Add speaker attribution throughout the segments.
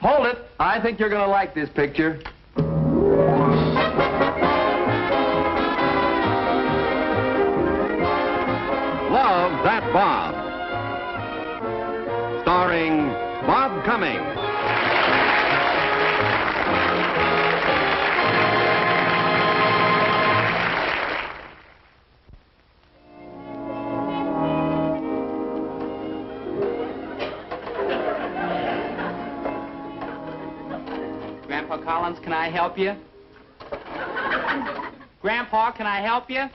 Speaker 1: Hold it. I think you're going to like this picture.
Speaker 2: Love That Bob. Starring Bob Cummings.
Speaker 3: Grandpa Collins, can I help you? Grandpa, can I help you?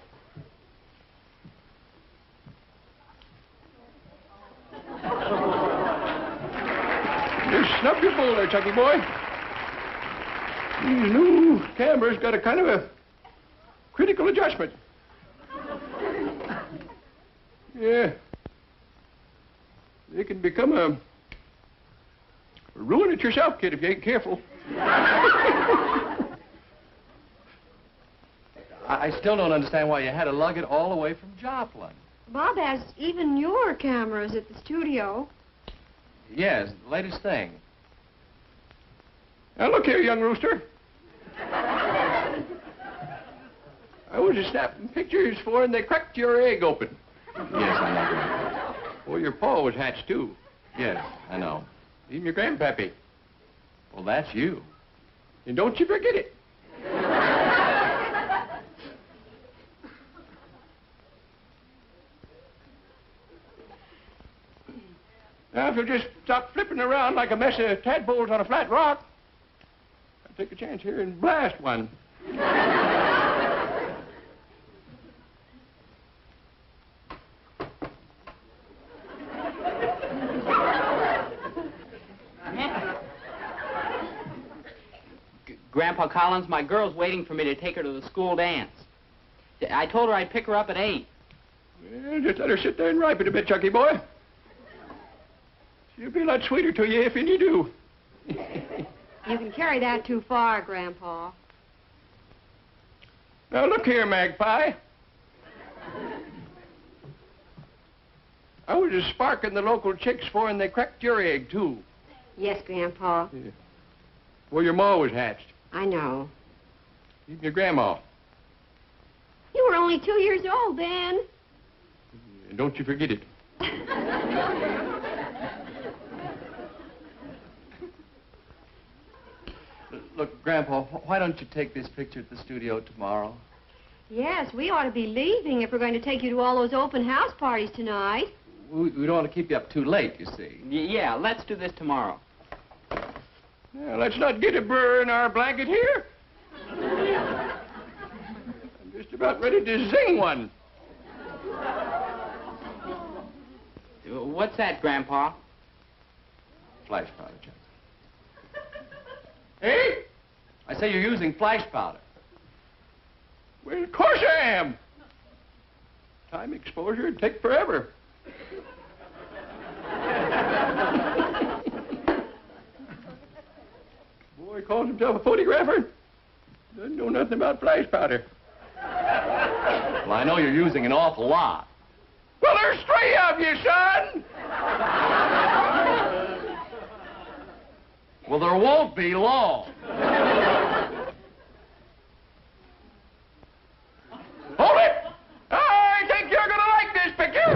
Speaker 4: Just snub your bowl there, Chucky boy. These new cameras got a kind of a critical adjustment. Yeah. They can become a ruin it yourself, kid, if you ain't careful.
Speaker 1: I still don't understand why you had to lug it all the way from Joplin.
Speaker 5: Bob has even newer cameras at the studio.
Speaker 1: Yes, the latest thing.
Speaker 4: Now, look here, young rooster. I was snapping pictures for, and they cracked your egg open.
Speaker 1: Yes, I know, Grandpa.
Speaker 4: Well, your paw was hatched, too.
Speaker 1: Yes, I know.
Speaker 4: Even your grandpappy.
Speaker 1: Well, that's you.
Speaker 4: And don't you forget it. Now, if you'll just stop flipping around like a mess of tadpoles on a flat rock, I'll take a chance here and blast one.
Speaker 3: Grandpa Collins, my girl's waiting for me to take her to the school dance. I told her I'd pick her up at 8.
Speaker 4: Well, just let her sit there and ripen a bit, Chucky boy. She'll be a lot sweeter to you if you do.
Speaker 5: You can carry that too far, Grandpa.
Speaker 4: Now, look here, Magpie. I was just sparking the local chicks for, and they cracked your egg, too.
Speaker 5: Yes, Grandpa.
Speaker 4: Yeah. Well, your ma was hatched.
Speaker 5: I know.
Speaker 4: Even your grandma.
Speaker 5: You were only 2 years old then.
Speaker 4: And don't you forget it.
Speaker 1: Look, Grandpa, why don't you take this picture at the studio tomorrow?
Speaker 5: Yes, we ought to be leaving if we're going to take you to all those open house parties tonight.
Speaker 1: We don't want to keep you up too late, you see.
Speaker 3: Yeah, let's do this tomorrow.
Speaker 4: Now, let's not get a burr in our blanket here. I'm just about ready to zing one.
Speaker 3: What's that, Grandpa?
Speaker 1: Flash powder, Chuck.
Speaker 4: Hey?
Speaker 1: I say you're using flash powder.
Speaker 4: Well, of course I am. Time exposure would take forever. Boy calls himself a photographer. Doesn't know nothing about flash powder.
Speaker 1: Well, I know you're using an awful lot.
Speaker 4: Well, there's 3 of you, son.
Speaker 1: Well, there won't be long.
Speaker 4: Hold it! I think you're going to like this picture.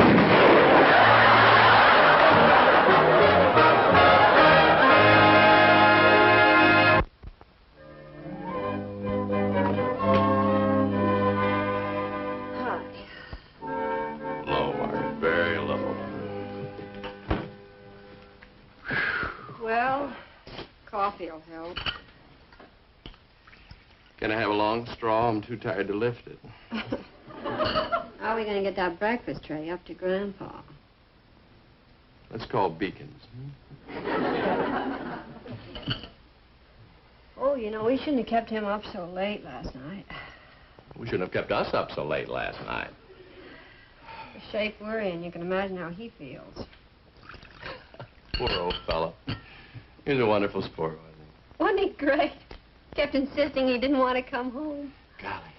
Speaker 2: Low, Margaret, very low.
Speaker 5: Well, coffee will help.
Speaker 2: Can I have a long straw? I'm too tired to lift it.
Speaker 5: How are we going to get that breakfast tray up to Grandpa?
Speaker 2: Let's call Beacons.
Speaker 5: Oh, you know, we shouldn't have kept him up so late last night.
Speaker 2: We shouldn't have kept us up so late last night.
Speaker 5: The shape we're in, you can imagine how he feels.
Speaker 2: Poor old fellow. He's a wonderful sport, wasn't he?
Speaker 5: Wasn't he great? Kept insisting he didn't want to come home.
Speaker 2: Golly.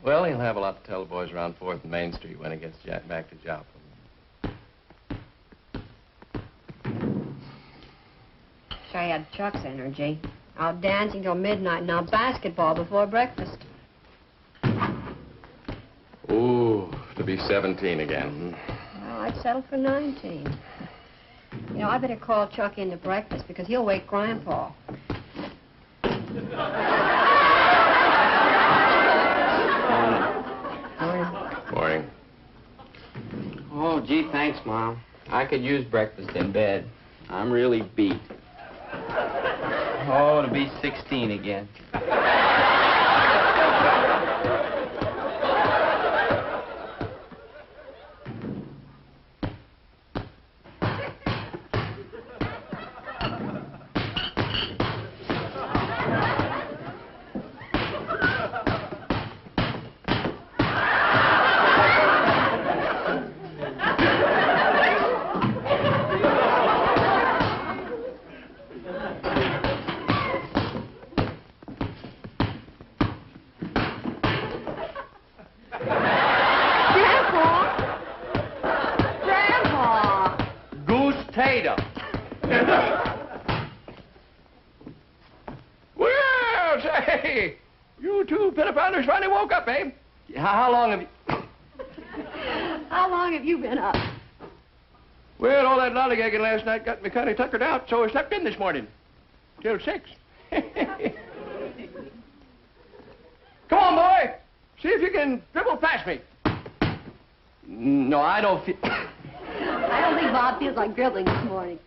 Speaker 1: Well, he'll have a lot to tell the boys around 4th and Main Street when he gets back to Joplin.
Speaker 5: I had Chuck's energy. Out dancing till midnight, now basketball before breakfast.
Speaker 1: Ooh, to be 17 again.
Speaker 5: Well, I'd settle for 19. You know, I better call Chuck in to breakfast because he'll wake Grandpa.
Speaker 1: Morning.
Speaker 3: Oh, gee, thanks, Mom. I could use breakfast in bed. I'm really beat. Oh, to be 16 again.
Speaker 4: Well, say, you two pinafounder finally woke up, eh?
Speaker 1: How long have you...
Speaker 5: How long have you been up?
Speaker 4: Well, all that lollygagging last night got me kind of tuckered out, so I slept in this morning. Till 6. Come on, boy. See if you can dribble past me.
Speaker 1: No, I don't feel...
Speaker 5: I don't think Bob feels like dribbling this morning.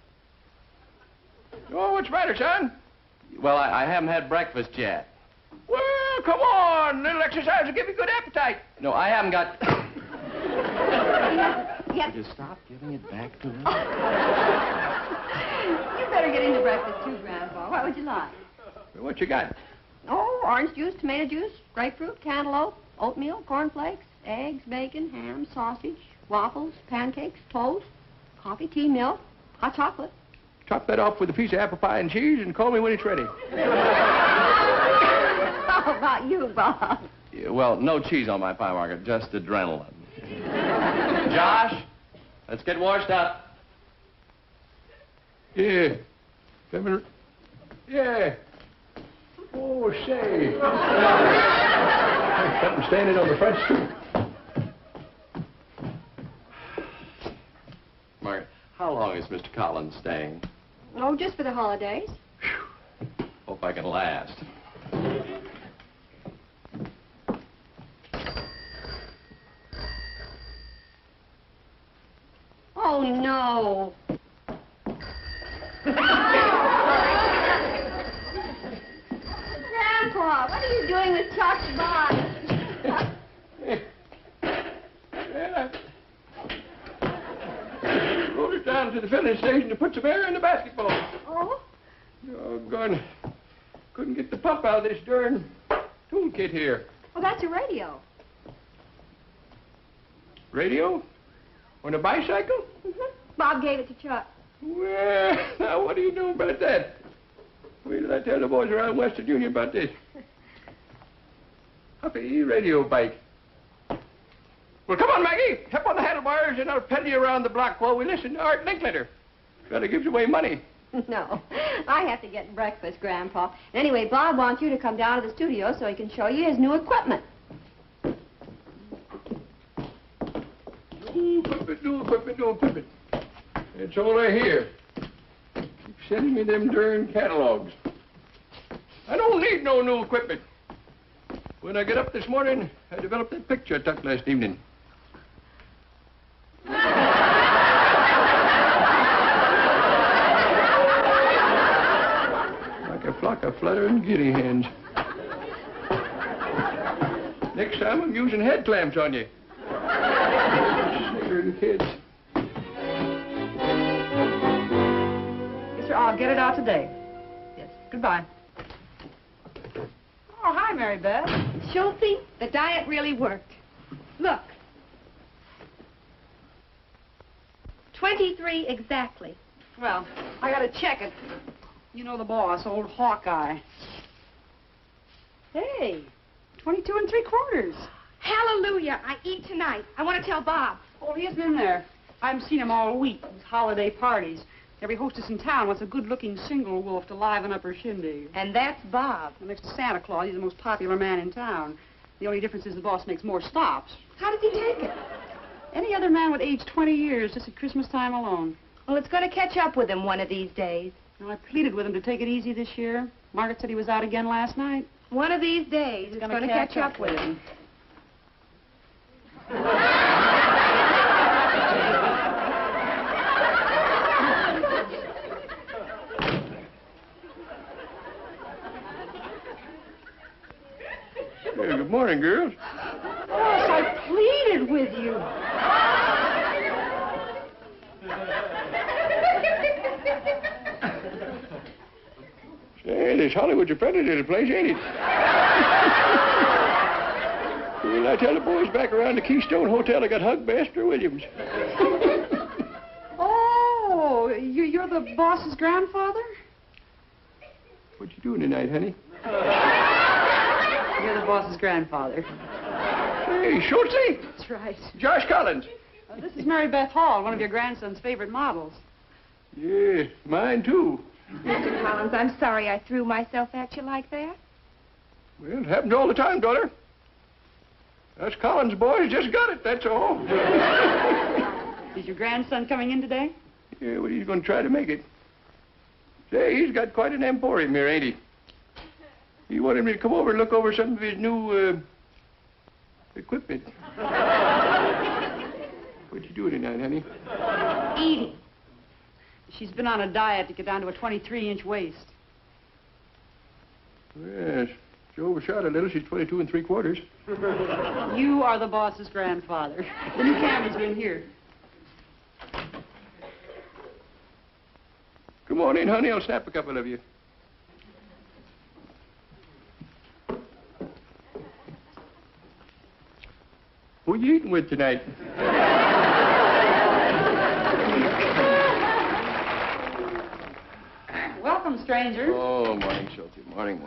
Speaker 4: Oh, what's the matter, son?
Speaker 1: Well, I haven't had breakfast yet.
Speaker 4: Well, come on. A little exercise will give you good appetite.
Speaker 1: No, I haven't got...
Speaker 5: Yes.
Speaker 1: Just stop giving it back to me.
Speaker 5: You better get into breakfast too, Grandpa. What would you like?
Speaker 4: What you got?
Speaker 5: Oh, orange juice, tomato juice, grapefruit, cantaloupe, oatmeal, cornflakes, eggs, bacon, ham, sausage, waffles, pancakes, toast, coffee, tea, milk, hot chocolate.
Speaker 4: Top that off with a piece of apple pie and cheese and call me when it's ready.
Speaker 5: How about you, Bob?
Speaker 1: Yeah, well, no cheese on my pie, Margaret, just adrenaline. Josh, let's get washed up.
Speaker 4: Yeah. Yeah. Oh, say. Something standing on the front stoop.
Speaker 1: Margaret, how long is Mr. Collins staying?
Speaker 5: Oh, just for the holidays.
Speaker 1: Hope I can last.
Speaker 5: Oh, no. Grandpa, what are you doing with Chuck's body?
Speaker 4: Rolled it down to the filling station to put some air in the basketball.
Speaker 5: Oh?
Speaker 4: Doggone. Couldn't get the pump out of this darn toolkit here.
Speaker 5: Oh, that's a radio.
Speaker 4: Radio? On a bicycle?
Speaker 5: Mm-hmm. Bob gave it to Chuck.
Speaker 4: Well, now what do you know about that? Wait till I tell the boys around Western Union about this. Huffy radio bike. Well, come on, Maggie. Step on the handlebars and I'll pedal you around the block while we listen to Art Linklater. Gotta give away money.
Speaker 5: No, I have to get breakfast, Grandpa. Anyway, Bob wants you to come down to the studio so he can show you his new equipment.
Speaker 4: New equipment. That's all I hear. Keep sending me them darn catalogs. I don't need no new equipment. When I get up this morning, I developed that picture I took last evening. Like a flock of fluttering guinea hens. Next time I'm using head clamps on you. Snickering kids.
Speaker 6: Yes, sir. I'll get it out today. Yes. Goodbye. Oh, hi, Mary Beth.
Speaker 5: Schultzy, the diet really worked. Look. 23 exactly.
Speaker 6: Well, I gotta check it. You know the boss, old Hawkeye. Hey, 22 3/4.
Speaker 5: Hallelujah, I eat tonight. I want to tell Bob.
Speaker 6: Oh, he hasn't been there. I haven't seen him all week. His holiday parties. Every hostess in town wants a good-looking single wolf to liven up her shindig.
Speaker 5: And that's Bob.
Speaker 6: Well, next to Santa Claus, he's the most popular man in town. The only difference is the boss makes more stops.
Speaker 5: How does he take it?
Speaker 6: Any other man would age 20 years just at Christmas time alone.
Speaker 5: Well, it's going to catch up with him one of these days.
Speaker 6: Now, I pleaded with him to take it easy this year. Margaret said he was out again last night.
Speaker 5: One of these days, it's going to catch up with him.
Speaker 4: Hey, good morning, girls.
Speaker 5: Boss, I pleaded with you.
Speaker 4: Say, this Hollywood's a friendly little place, ain't it? Well, I tell the boys back around the Keystone Hotel I got hugged by Esther Williams.
Speaker 6: Oh, you're the boss's grandfather?
Speaker 4: What you doing tonight, honey?
Speaker 6: You're the boss's grandfather.
Speaker 4: Hey, Schultze!
Speaker 6: That's right.
Speaker 4: Josh Collins.
Speaker 6: This is Mary Beth Hall, one of your grandson's favorite models.
Speaker 4: Yeah, mine too.
Speaker 5: Mr. Collins, I'm sorry I threw myself at you like that.
Speaker 4: Well, it happens all the time, daughter. Us Collins boys just got it, that's all.
Speaker 6: Is your grandson coming in today?
Speaker 4: Yeah, well, he's going to try to make it. Say, he's got quite an emporium here, ain't he? He wanted me to come over and look over some of his new, equipment. What you doing tonight, honey?
Speaker 5: Eating.
Speaker 6: She's been on a diet to get down to a 23-inch waist.
Speaker 4: Yes, she overshot a little. She's 22 3/4.
Speaker 6: You are the boss's grandfather. The new cameras are in here.
Speaker 4: Come on in, honey. I'll snap a couple of you. Who you eating with tonight?
Speaker 6: Welcome, stranger.
Speaker 4: Oh, morning, Schultze. Morning.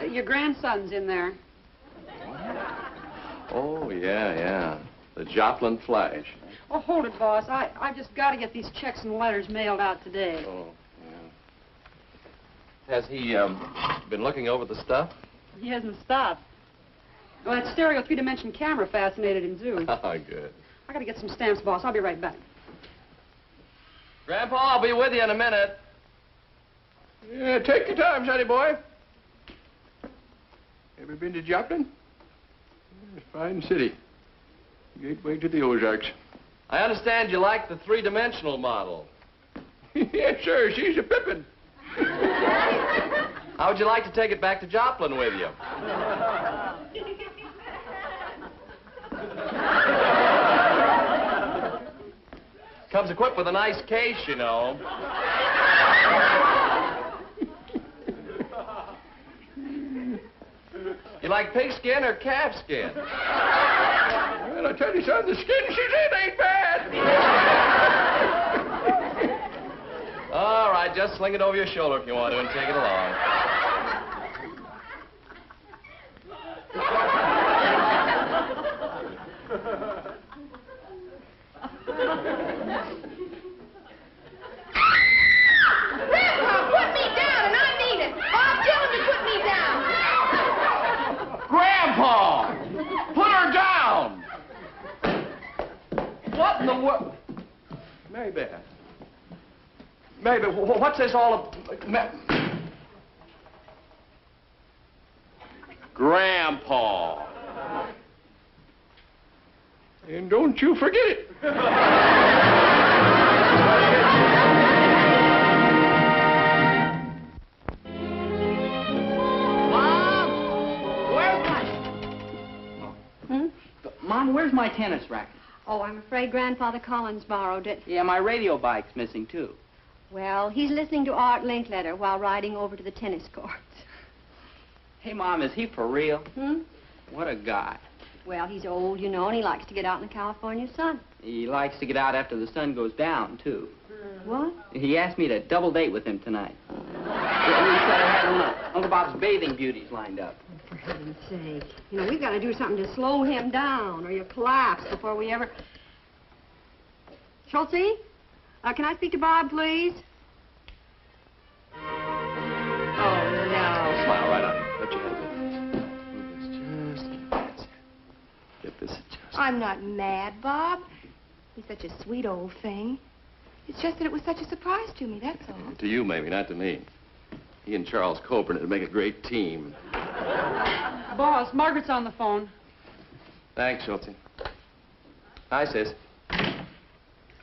Speaker 6: Your grandson's in there.
Speaker 2: Oh, yeah. The Joplin Flash.
Speaker 6: Oh, hold it, boss. I've just got to get these checks and letters mailed out today.
Speaker 2: Oh, yeah. Has he, been looking over the stuff?
Speaker 6: He hasn't stopped. Well, that stereo three-dimension camera fascinated him, too.
Speaker 2: Oh, good.
Speaker 6: I got to get some stamps, boss. I'll be right back.
Speaker 2: Grandpa, I'll be with you in a minute.
Speaker 4: Yeah, take your time, sonny boy. Ever been to Joplin? It's a fine city. Gateway to the Ozarks.
Speaker 2: I understand you like the three-dimensional model.
Speaker 4: Yes, sir. She's a pippin.
Speaker 2: How would you like to take it back to Joplin with you? Comes equipped with a nice case, you know. You like pigskin or calfskin?
Speaker 4: Well, I tell you, son, the skin she's in ain't bad.
Speaker 2: All right, just sling it over your shoulder if you want to and take it along.
Speaker 5: Grandpa, put me down, and I mean it. Bob, tell him to put me down.
Speaker 2: Grandpa! Put her down! What in the world?
Speaker 4: Mary Beth.
Speaker 2: Maybe, what's this all about? Grandpa.
Speaker 4: And don't you forget it.
Speaker 3: Mom, where's my tennis racket?
Speaker 5: Oh, I'm afraid Grandfather Collins borrowed it.
Speaker 3: Yeah, my radio bike's missing, too.
Speaker 5: Well, he's listening to Art Linkletter while riding over to the tennis courts.
Speaker 3: Hey, Mom, is he for real?
Speaker 5: Hmm?
Speaker 3: What a guy.
Speaker 5: Well, he's old, you know, and he likes to get out in the California sun.
Speaker 3: He likes to get out after the sun goes down, too.
Speaker 5: What?
Speaker 3: He asked me to double date with him tonight. He said I had Uncle Bob's bathing beauties lined up.
Speaker 5: For heaven's sake. You know, we've got to do something to slow him down, or you'll collapse before we ever... Schultze? Can I speak to Bob, please? Oh, no.
Speaker 2: Smile right on. Let your head a bit. Move this just a bit. That's it. Get this adjusted.
Speaker 7: I'm not mad, Bob. He's such a sweet old thing. It's just that it was such a surprise to me, that's all.
Speaker 2: To you, maybe, not to me. He and Charles Coburn would make a great team.
Speaker 6: Boss, Margaret's on the phone.
Speaker 2: Thanks, Schultze. Hi, sis.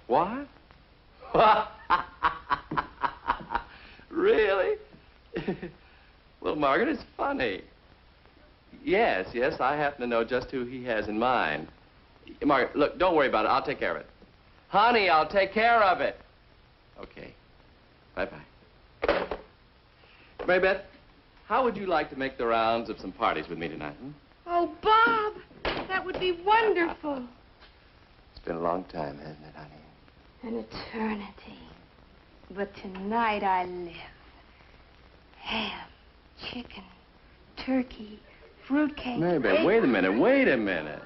Speaker 2: What? Really? Well, Margaret, it's funny. Yes, I happen to know just who he has in mind. Margaret, look, don't worry about it. I'll take care of it. Honey, I'll take care of it. Okay. Bye-bye. Mary Beth, how would you like to make the rounds of some parties with me tonight?
Speaker 7: Oh, Bob, that would be wonderful.
Speaker 2: It's been a long time, hasn't it, honey?
Speaker 7: An eternity. But tonight I live. Ham, chicken, turkey, fruitcake.
Speaker 2: Mary Beth,
Speaker 7: egg-
Speaker 2: wait a minute.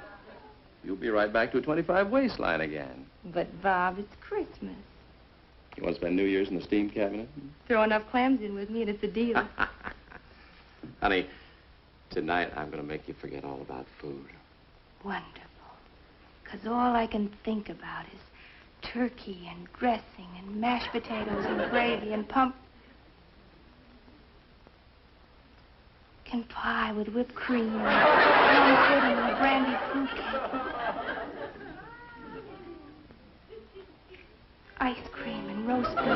Speaker 2: You'll be right back to a 25 waistline again.
Speaker 7: But, Bob, it's Christmas.
Speaker 2: You want to spend New Year's in the steam cabinet?
Speaker 7: Throw enough clams in with me and it's a deal.
Speaker 2: Honey, tonight I'm going to make you forget all about food.
Speaker 7: Wonderful. 'Cause all I can think about is turkey and dressing and mashed potatoes and gravy and pumpkin pie with whipped cream and plum pudding and brandy fruitcake. Ice cream and roast beef.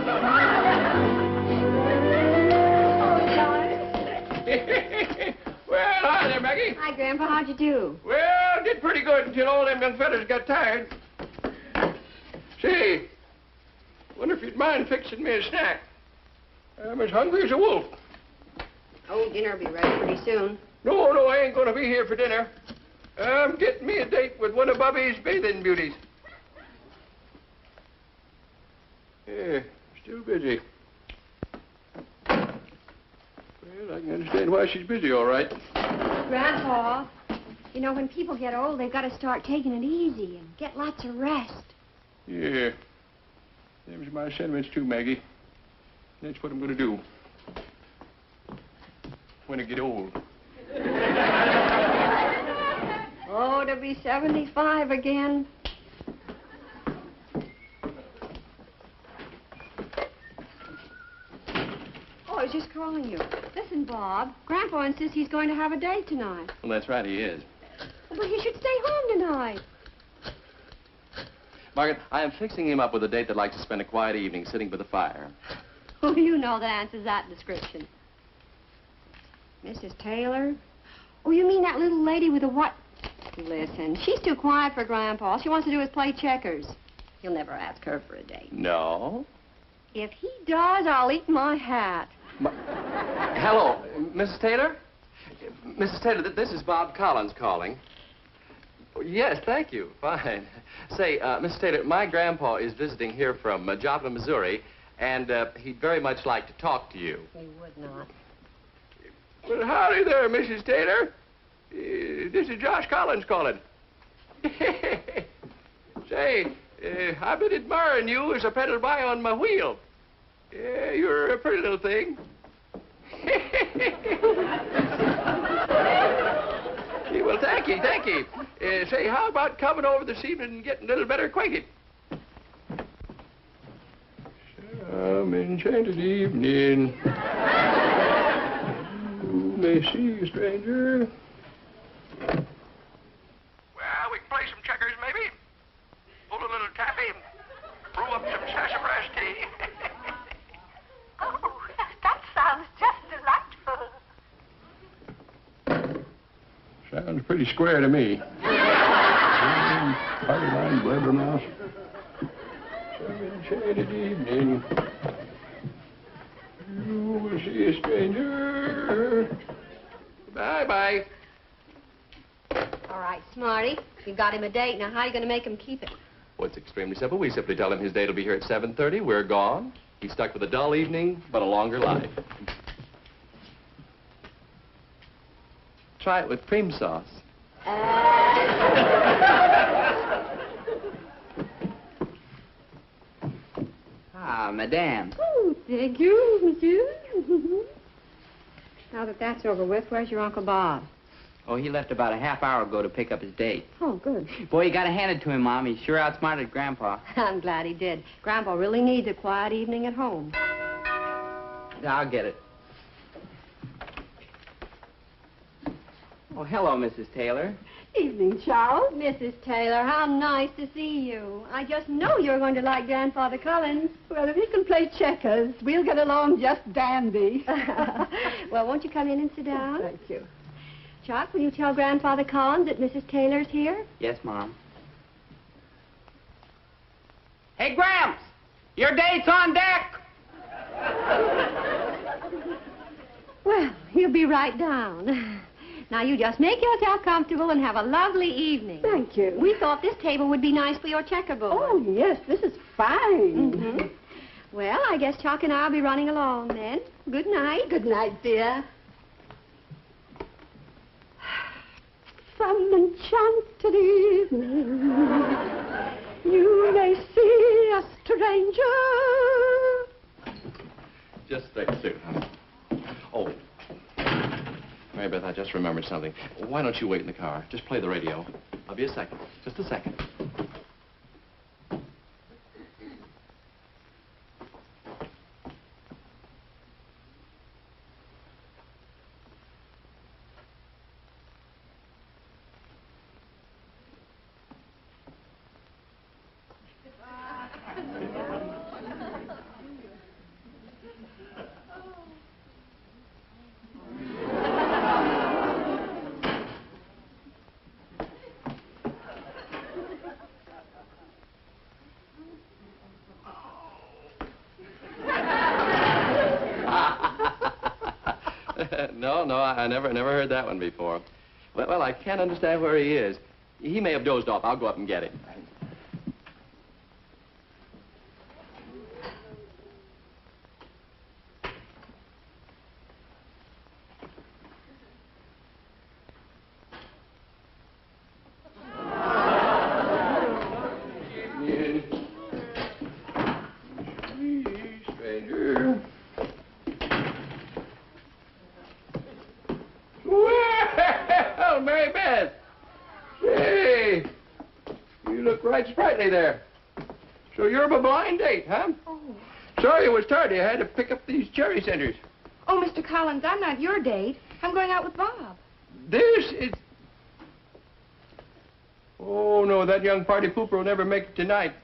Speaker 4: Well, hi there, Maggie.
Speaker 5: Hi, Grandpa. How'd you do?
Speaker 4: Well, did pretty good until all them young fellas got tired. Say, wonder if you'd mind fixing me a snack. I'm as hungry as a wolf.
Speaker 5: Oh, dinner'll be ready pretty soon.
Speaker 4: No, I ain't gonna be here for dinner. I'm getting me a date with one of Bobby's bathing beauties. Yeah, still busy. Well, I can understand why she's busy, all right.
Speaker 5: Grandpa, you know, when people get old, they've got to start taking it easy and get lots of rest.
Speaker 4: Yeah. Them's my sentiments, too, Maggie. That's what I'm gonna do. When I get old.
Speaker 5: Oh, to be 75 again. Oh, I was just calling you. Listen, Bob, Grandpa insists he's going to have a date tonight.
Speaker 2: Well, that's right, he is.
Speaker 5: Well, he should stay home tonight.
Speaker 2: Margaret, I am fixing him up with a date that likes to spend a quiet evening sitting by the fire.
Speaker 5: Oh, you know that answers that description. Mrs. Taylor? Oh, you mean that little lady with the what? Listen, she's too quiet for Grandpa. All she wants to do is play checkers. He'll never ask her for a date.
Speaker 2: No?
Speaker 5: If he does, I'll eat my hat.
Speaker 2: Hello, Mrs. Taylor? Mrs. Taylor, this is Bob Collins calling. Yes, thank you. Fine. Say, Mrs. Taylor, my grandpa is visiting here from Joplin, Missouri, and he'd very much like to talk to you.
Speaker 5: He would not.
Speaker 4: Well, howdy there, Mrs. Taylor. This is Josh Collins calling. Say, I've been admiring you as I pedal by on my wheel. Yeah, you're a pretty little thing. Well, thank you. Say, how about coming over this evening and getting a little better acquainted? Some enchanted evening. You may see you, stranger. Well, we can play some checkers, maybe. Pull a little taffy, brew up some sassafras tea.
Speaker 8: Oh, that sounds just delightful.
Speaker 4: Sounds pretty square to me. Party line, blabbermouth. Some enchanted evening. You will see a stranger. Bye-bye.
Speaker 5: All right, Smarty. You got him a date. Now, how are you going to make him keep it?
Speaker 2: Well, it's extremely simple. We simply tell him his date will be here at 7:30. We're gone. He's stuck with a dull evening, but a longer life. Try it with cream sauce.
Speaker 3: Ah, madame.
Speaker 5: Oh, thank you, monsieur. Now that that's over with, where's your Uncle Bob?
Speaker 3: Oh, he left about a half hour ago to pick up his date.
Speaker 5: Oh, good.
Speaker 3: Boy, you gotta hand it to him, Mom. He sure outsmarted Grandpa.
Speaker 5: I'm glad he did. Grandpa really needs a quiet evening at home.
Speaker 3: I'll get it. Oh, hello, Mrs. Taylor.
Speaker 5: Evening, Charles. Mrs. Taylor, how nice to see you. I just know you're going to like Grandfather Collins.
Speaker 6: Well, if he can play checkers, we'll get along just dandy.
Speaker 5: Well, won't you come in and sit down?
Speaker 6: Thank you.
Speaker 5: Chuck, will you tell Grandfather Collins that Mrs. Taylor's here?
Speaker 3: Yes, Mom. Hey, Gramps! Your date's on deck!
Speaker 5: Well, he'll be right down. Now, you just make yourself comfortable and have a lovely evening.
Speaker 6: Thank you.
Speaker 5: We thought this table would be nice for your checkerboard.
Speaker 6: Oh, yes, this is fine.
Speaker 5: Mm-hmm. Well, I guess Chuck and I'll be running along then. Good night.
Speaker 6: Good night, dear. Some enchanted evening, you may see a stranger.
Speaker 1: Just a suit, honey. Oh, Mary Beth, I just remembered something. Why don't you wait in the car? Just play the radio. I'll be a second. Just a second. No, I never heard that one before. Well, I can't understand where he is. He may have dozed off. I'll go up and get him.
Speaker 4: Stranger. Well, Mary Beth. Hey, you look right sprightly there. So you're my blind date, huh?
Speaker 7: Oh.
Speaker 4: Sorry it was tardy. I had to pick up these cherry centers.
Speaker 7: Oh, Mr. Collins, I'm not your date. I'm going out with Bob.
Speaker 4: This is... Oh, no, that young party pooper will never make it tonight.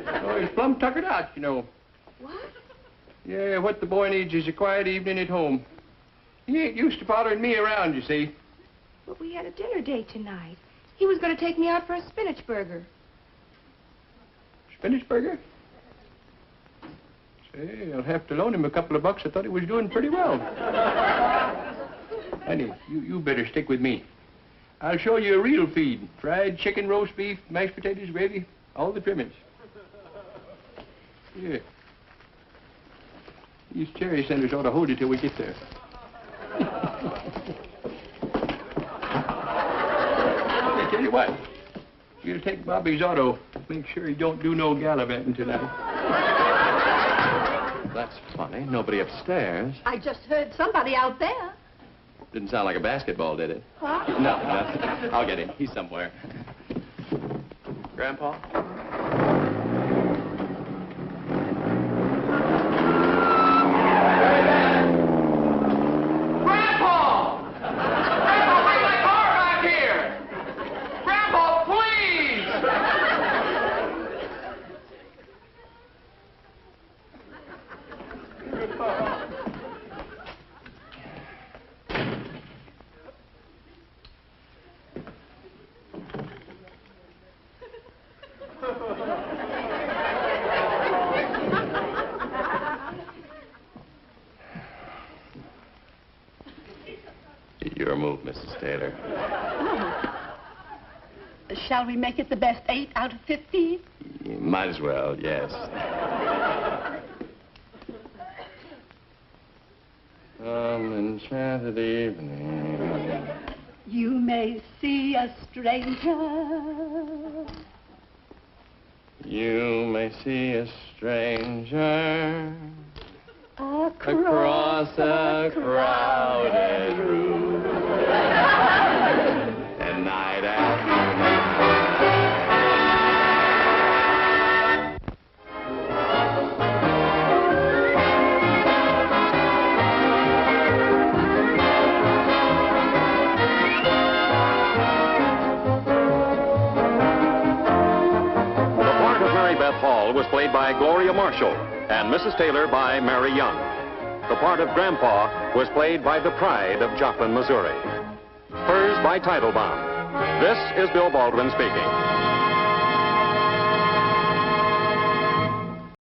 Speaker 4: Oh, he's plumb tuckered out, you know.
Speaker 7: What?
Speaker 4: Yeah, what the boy needs is a quiet evening at home. He ain't used to following me around, you see.
Speaker 7: But we had a dinner date tonight. He was going to take me out for a spinach burger.
Speaker 4: Spinach burger? Say, I'll have to loan him a couple of bucks. I thought he was doing pretty well. Honey, you better stick with me. I'll show you a real feed. Fried chicken, roast beef, mashed potatoes, gravy, all the trimmings. Yeah. These cherry centers ought to hold you till we get there. I tell you what, you'll take Bobby's auto. Make sure he don't do no gallivanting tonight.
Speaker 1: That's funny. Nobody upstairs.
Speaker 6: I just heard somebody out there.
Speaker 1: Didn't sound like a basketball, did it?
Speaker 6: Huh?
Speaker 1: No, I'll get him. He's somewhere. Grandpa? Your move, Mrs. Taylor.
Speaker 6: Shall we make it the best 8 out of 15?
Speaker 1: You might as well, yes. Enchanted evening.
Speaker 6: You may see a stranger.
Speaker 1: You may see a stranger.
Speaker 2: stranger across a crowded room. And night after
Speaker 9: Beth Hall was played by Gloria Marshall and Mrs. Taylor by Mary Young. The part of Grandpa was played by the pride of Joplin, Missouri. Hers by Titlebaum. This is Bill Baldwin speaking.